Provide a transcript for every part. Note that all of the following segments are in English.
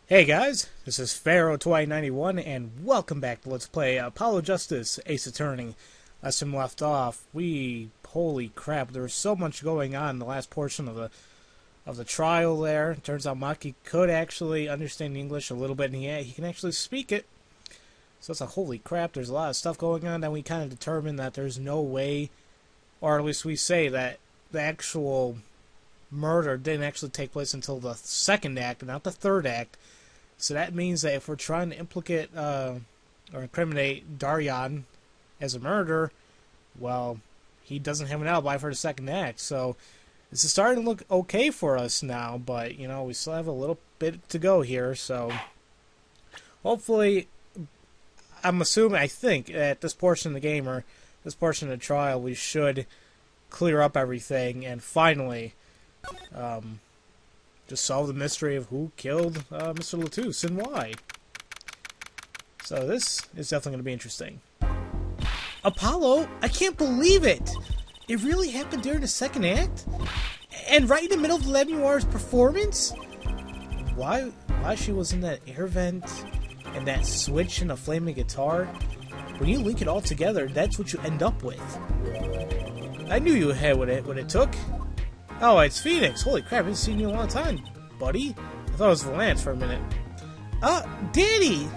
Hey guys, this is Pharaoh 2091 and welcome back to Let's Play Apollo Justice Ace Attorney. Last time we left off, holy crap, there was so much going on in the last portion of the trial there. It turns out Maki could actually understand English a little bit, and he can actually speak it. So it's like, holy crap, there's a lot of stuff going on. Then we kind of determined that there's no way, or at least we say that the actual murder didn't actually take place until the second act and not the third act. So that means that if we're trying to implicate or incriminate Darian as a murderer, well, he doesn't have an alibi for the second act. So this is starting to look okay for us now, but, you know, we still have a little bit to go here. So hopefully, I think, at this portion of the game, or this portion of the trial, we should clear up everything and finally just solve the mystery of who killed Mr. Latouche and why. So this is definitely going to be interesting. Apollo, I can't believe it! It really happened during the second act? And right in the middle of Lenoir's performance? Why she was in that air vent and that switch and a flaming guitar? When you link it all together, that's what you end up with. I knew you had what it took. Oh, it's Phoenix. Holy crap, I haven't seen you in a long time, buddy. I thought it was Valance for a minute. Danny!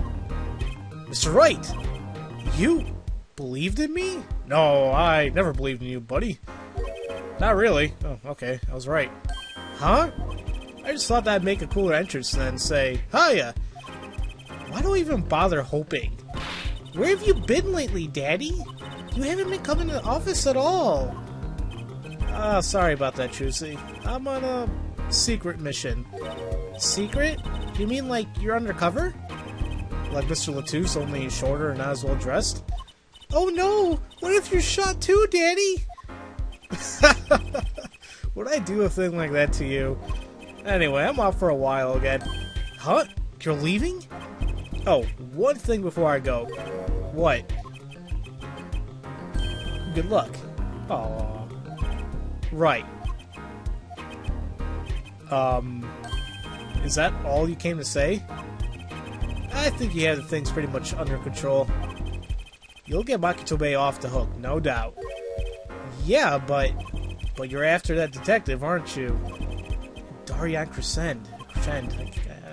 Mr. Wright! You believed in me? No, I never believed in you, buddy. Not really. Oh, okay, I was right. Huh? I just thought that'd make a cooler entrance than say, hiya! Why do I even bother hoping? Where have you been lately, Daddy? You haven't been coming to the office at all. Sorry about that, Trucy. I'm on a secret mission. Secret? You mean like you're undercover? Like Mr. Latouche, only shorter and not as well dressed? Oh no! What if you're shot too, Daddy? Would I do a thing like that to you? Anyway, I'm off for a while again. Huh? You're leaving? Oh, one thing before I go. What? Good luck. Aww. Right. Is that all you came to say? I think you have things pretty much under control. You'll get Makitobe off the hook, no doubt. Yeah, but you're after that detective, aren't you? Darian Crescend.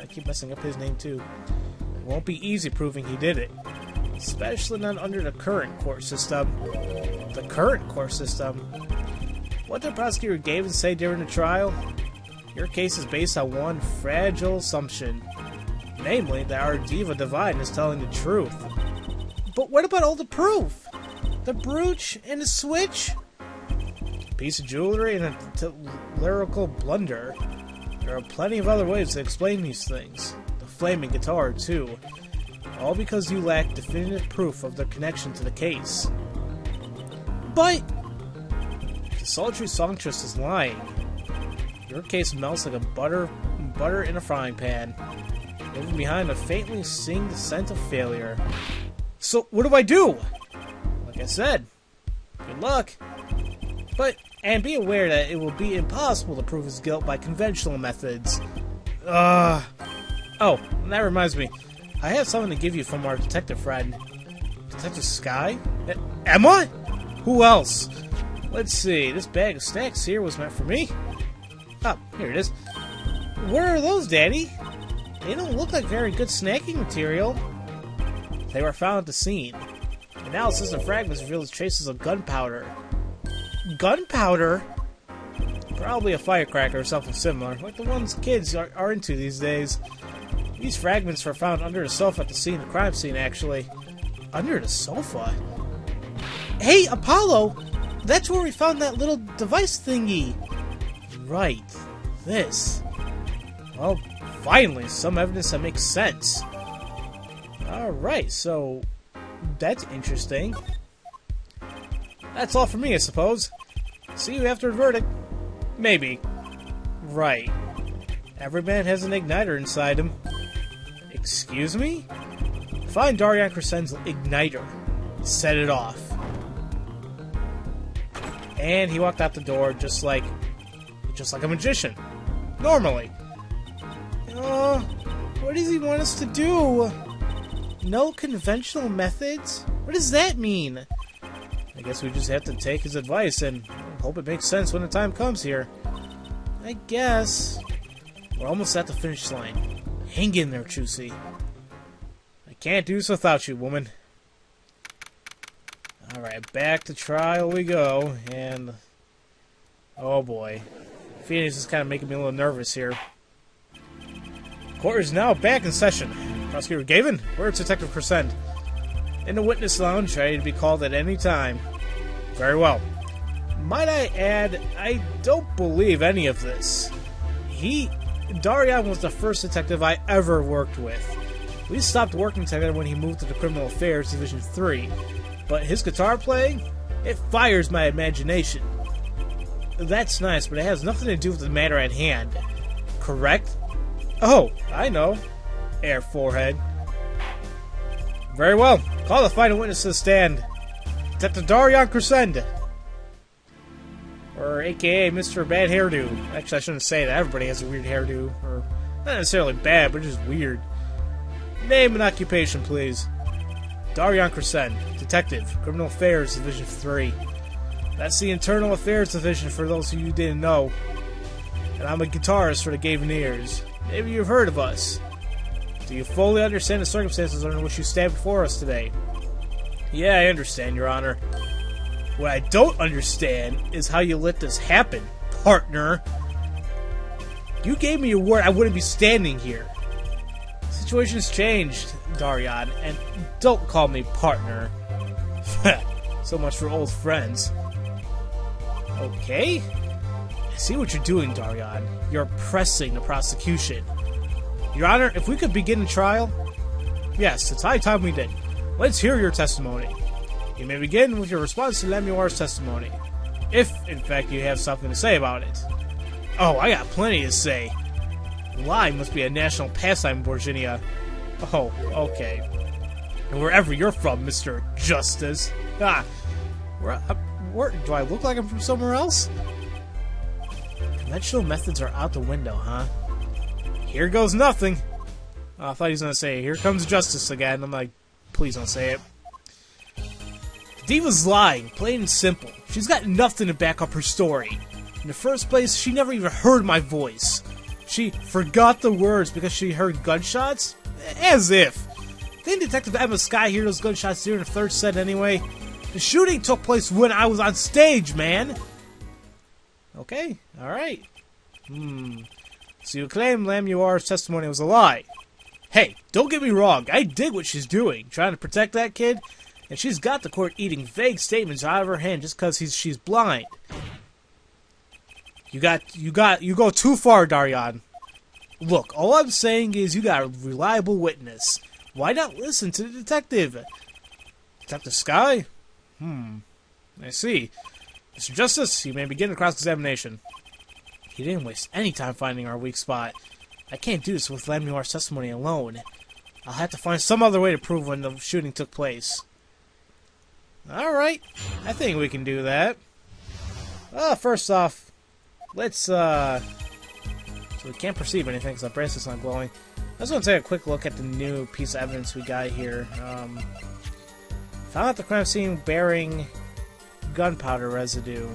I keep messing up his name too. It won't be easy proving he did it. Especially not under the current court system. The current court system? What did Prosecutor Gavin say during the trial? Your case is based on one fragile assumption. Namely, that our Diva Divine is telling the truth. But what about all the proof? The brooch and the switch? A piece of jewelry and a lyrical blunder. There are plenty of other ways to explain these things. The flaming guitar, too. All because you lack definitive proof of their connection to the case. But the sultry songstress is lying. Your case melts like a butter in a frying pan, leaving behind a faintly stinging scent of failure. So what do I do? Like I said, good luck. And be aware that it will be impossible to prove his guilt by conventional methods. Oh, that reminds me. I have something to give you from our detective friend. Detective Sky? Emma? Who else? Let's see, this bag of snacks here was meant for me. Oh, here it is. Where are those, Daddy? They don't look like very good snacking material. They were found at the scene. Analysis of fragments reveals traces of gunpowder. Gunpowder? Probably a firecracker or something similar, like the ones kids are into these days. These fragments were found under the sofa at the crime scene, actually. Under the sofa? Hey, Apollo! That's where we found that little device thingy! Right. This. Well, finally, some evidence that makes sense. Alright, so that's interesting. That's all for me, I suppose. See you after the verdict. Maybe. Right. Every man has an igniter inside him. Excuse me? Find Darian Crescend's igniter. Set it off. And he walked out the door just like a magician. Normally. What does he want us to do? No conventional methods? What does that mean? I guess we just have to take his advice and hope it makes sense when the time comes here. I guess. We're almost at the finish line. Hang in there, Chusey. I can't do this without you, woman. Alright, back to trial we go, and... oh boy. Phoenix is kind of making me a little nervous here. Court is now back in session. Prosecutor Gavin, where's Detective Crescent? In the witness lounge, ready to be called at any time. Very well. Might I add, I don't believe any of this. Darian was the first detective I ever worked with. We stopped working together when he moved to the Criminal Affairs Division 3. But his guitar playing, it fires my imagination. That's nice, but it has nothing to do with the matter at hand. Correct? Oh, I know. Air forehead. Very well. Call the final witness to the stand. Detective Darian Crescent. Or aka Mr. Bad Hairdo. Actually, I shouldn't say that. Everybody has a weird hairdo. Or not necessarily bad, but just weird. Name and occupation, please. Darian Crescent, Detective, Criminal Affairs Division 3. That's the Internal Affairs Division for those of you who didn't know. And I'm a guitarist for the Gaveneers. Maybe you've heard of us. Do you fully understand the circumstances under which you stand before us today? Yeah, I understand, Your Honor. What I don't understand is how you let this happen, partner. You gave me your word I wouldn't be standing here. The situation's changed, Darian, and don't call me partner. So much for old friends. Okay? I see what you're doing, Darian. You're pressing the prosecution. Your Honor, if we could begin the trial? Yes, it's high time we did. Let's hear your testimony. You may begin with your response to Lemuel's testimony. If, in fact, you have something to say about it. Oh, I got plenty to say. Lying must be a national pastime in Virginia. Oh, okay. And wherever you're from, Mr. Justice. Ah, where do I look like I'm from somewhere else? Conventional methods are out the window, huh? Here goes nothing. Oh, I thought he was going to say, here comes justice again. I'm like, please don't say it. The diva's lying, plain and simple. She's got nothing to back up her story. In the first place, she never even heard my voice. She forgot the words because she heard gunshots? As if. Didn't Detective Emma Sky hear those gunshots during the third set anyway? The shooting took place when I was on stage, man! Okay, alright. So you claim Lemuel's testimony was a lie. Hey, don't get me wrong, I dig what she's doing, trying to protect that kid, and she's got the court eating vague statements out of her hand just because she's blind. You go too far, Darian. Look, all I'm saying is you got a reliable witness. Why not listen to the detective? Detective Sky? I see. Mr. Justice, you may begin the cross-examination. He didn't waste any time finding our weak spot. I can't do this with Lemuel's testimony alone. I'll have to find some other way to prove when the shooting took place. Alright, I think we can do that. First off, let's, so we can't perceive anything because our bracelet's not glowing. I just want to take a quick look at the new piece of evidence we got here. Found at the crime scene bearing gunpowder residue.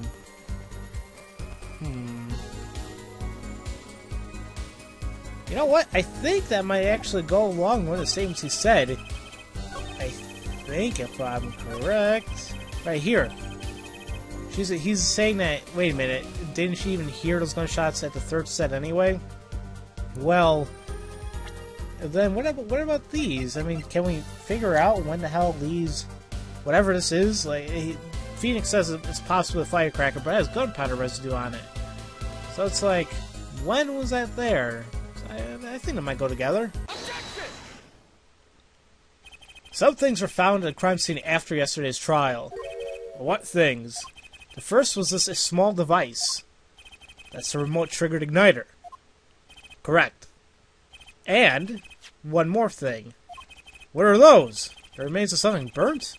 You know what? I think that might actually go along with one of the statements he said. I think, if I'm correct. Right here. He's saying that, wait a minute, didn't she even hear those gunshots at the third set anyway? Well, then what about these? I mean, can we figure out when the hell these, whatever this is, like, Phoenix says it's possibly a firecracker, but it has gunpowder residue on it. So it's like, when was that there? I think they might go together. Objection! Some things were found at the crime scene after yesterday's trial. What things? The first was this small device. That's a remote-triggered igniter. Correct. And one more thing. What are those? The remains of something burnt?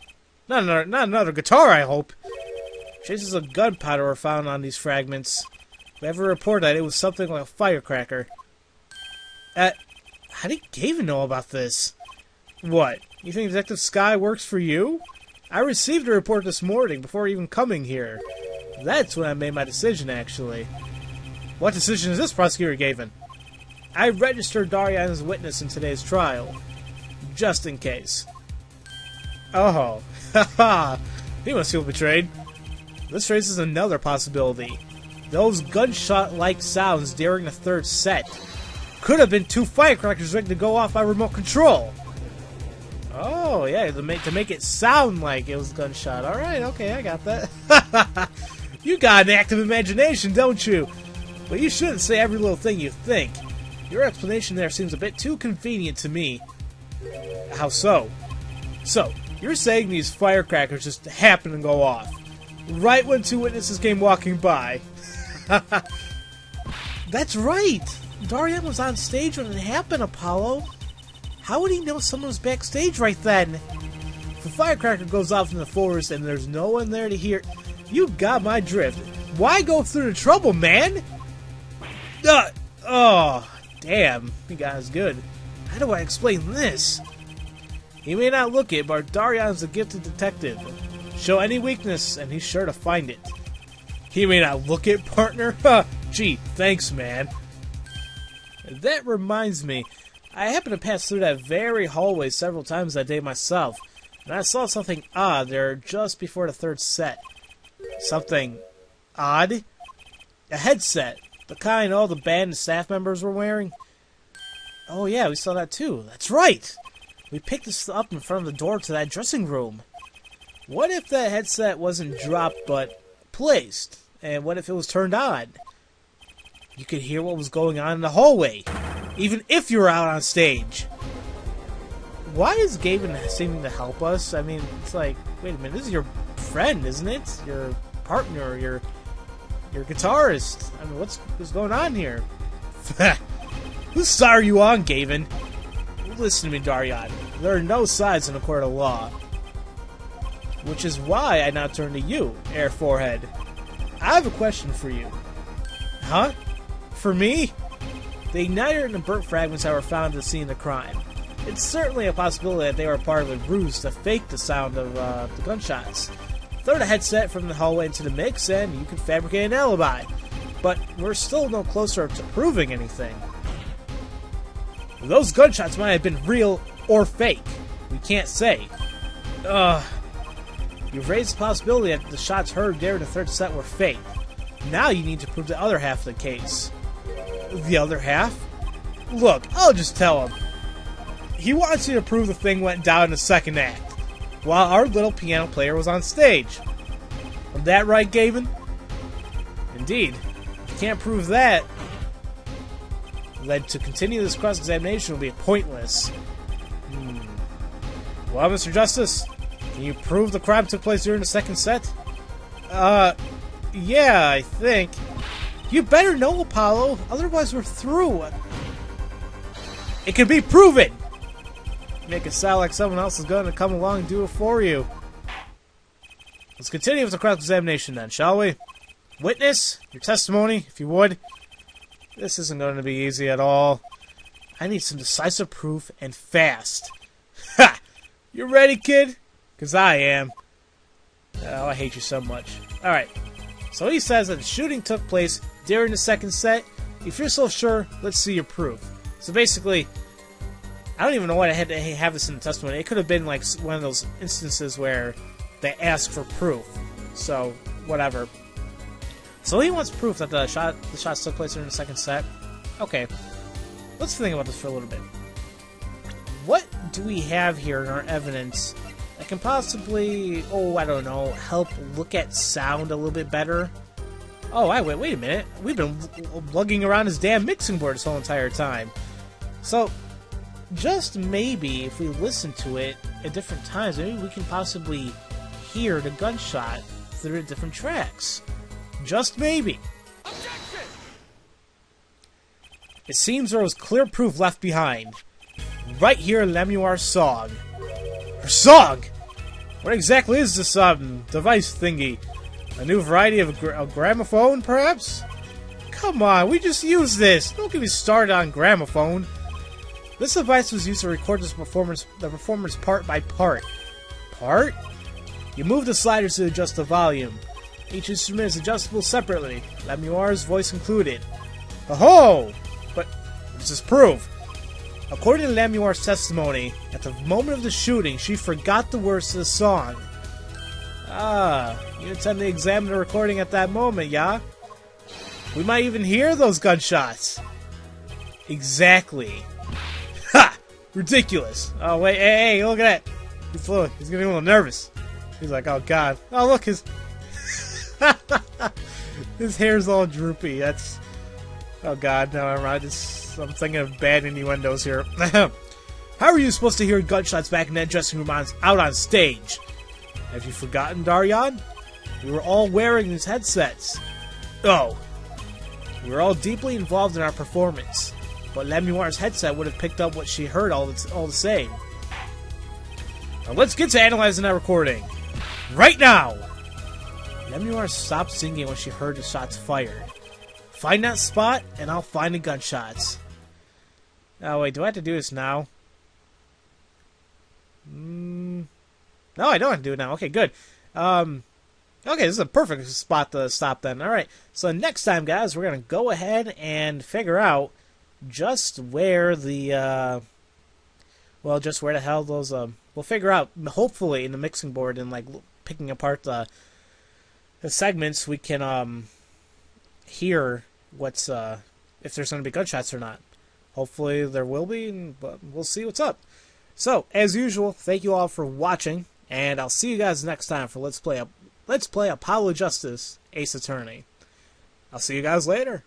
Not another guitar, I hope. Traces of gunpowder were found on these fragments. We have a report that it was something like a firecracker. How did Gavin know about this? What? You think Detective Sky works for you? I received a report this morning before even coming here. That's when I made my decision, actually. What decision is this, Prosecutor Gavin? I registered Darian as a witness in today's trial. Just in case. Oh. Haha. He must feel betrayed. This raises another possibility. Those gunshot-like sounds during the third set could have been two firecrackers ready to go off by remote control. Oh, yeah, to make it sound like it was gunshot. Alright, okay, I got that. You got an active imagination, don't you? But you shouldn't say every little thing you think. Your explanation there seems a bit too convenient to me. How so? So, you're saying these firecrackers just happen to go off right when two witnesses came walking by. That's right! Darian was on stage when it happened, Apollo. How would he know someone was backstage right then? If a firecracker goes off in the forest and there's no one there to hear... You got my drift. Why go through the trouble, man? Oh, damn. You guys good. How do I explain this? He may not look it, but Darian's a gifted detective. Show any weakness, and he's sure to find it. He may not look it, partner? Gee, thanks, man. That reminds me, I happened to pass through that very hallway several times that day myself, and I saw something odd there just before the third set. Something odd? A headset, the kind all the band and staff members were wearing. Oh yeah, we saw that too. That's right! We picked this up in front of the door to that dressing room. What if that headset wasn't dropped but placed? And what if it was turned on? You could hear what was going on in the hallway, even if you were out on stage. Why is Gavin seeming to help us? I mean, it's like, wait a minute, this is your friend, isn't it? Your partner, your guitarist. I mean, what's going on here? Whose side are you on, Gavin? Listen to me, Darian. There are no sides in a court of law. Which is why I now turn to you, Air Forehead. I have a question for you. Huh? For me? The igniter and the burnt fragments that were found at the scene of the crime. It's certainly a possibility that they were part of a ruse to fake the sound of the gunshots. Throw the headset from the hallway into the mix and you can fabricate an alibi. But we're still no closer to proving anything. Those gunshots might have been real or fake. We can't say. You've raised the possibility that the shots heard during the third set were fake. Now you need to prove the other half of the case. The other half? Look, I'll just tell him. He wants you to prove the thing went down in the second act, while our little piano player was on stage. Is that right, Gavin? Indeed. If you can't prove that, then to continue this cross-examination will be pointless. Well, Mr. Justice, can you prove the crime took place during the second set? Yeah, I think. You better know, Apollo, otherwise we're through. It can be proven! Make it sound like someone else is going to come along and do it for you. Let's continue with the cross-examination then, shall we? Witness, your testimony, if you would. This isn't going to be easy at all. I need some decisive proof, and fast. Ha! You ready, kid? 'Cause I am. Oh, I hate you so much. Alright. So he says that the shooting took place during the second set. If you're so sure, let's see your proof. So basically, I don't even know why I had to have this in the testimony. It could have been like one of those instances where they ask for proof. So, whatever. So he wants proof that the shots took place during the second set. Okay. Let's think about this for a little bit. What do we have here in our evidence that can possibly, I don't know, help look at sound a little bit better? Oh, wait a minute. We've been lugging around his damn mixing board this whole entire time. So, just maybe, if we listen to it at different times, maybe we can possibly hear the gunshot through the different tracks. Just maybe. Objection! It seems there was clear proof left behind. Right here in Lemuel's song. Her song? What exactly is this, device thingy? A new variety of a gramophone, perhaps? Come on, we just used this. Don't get me started on gramophone. This device was used to record the performance part by part. Part? You move the sliders to adjust the volume. Each instrument is adjustable separately, Lemuel's voice included. Oh! But what does this prove? According to Lemuel's testimony, at the moment of the shooting, she forgot the words to the song. Ah, you intend to examine the recording at that moment, yeah? We might even hear those gunshots. Exactly. Ha! Ridiculous. Oh, wait, hey, look at that. He's getting a little nervous. He's like, oh, God. Oh, look, his hair's all droopy. That's... Oh, God, no, I'm thinking of bad innuendos here. How are you supposed to hear gunshots back in that dressing room out on stage? Have you forgotten, Daryon? We were all wearing these headsets. Oh. We were all deeply involved in our performance. But Lemuel's headset would have picked up what she heard all the same. Now let's get to analyzing that recording. Right now! Lemuel stopped singing when she heard the shots fired. Find that spot, and I'll find the gunshots. Oh, wait, do I have to do this now? No, I don't have to do it now. Okay, good. Okay, this is a perfect spot to stop then. Alright, so next time, guys, we're going to go ahead and figure out just where the, well, just where the hell those, we'll figure out, hopefully, in the mixing board and, like, picking apart the segments, we can, hear what's, if there's going to be gunshots or not. Hopefully there will be, but we'll see what's up. So, as usual, thank you all for watching, and I'll see you guys next time for Let's Play Apollo Justice Ace Attorney. I'll see you guys later.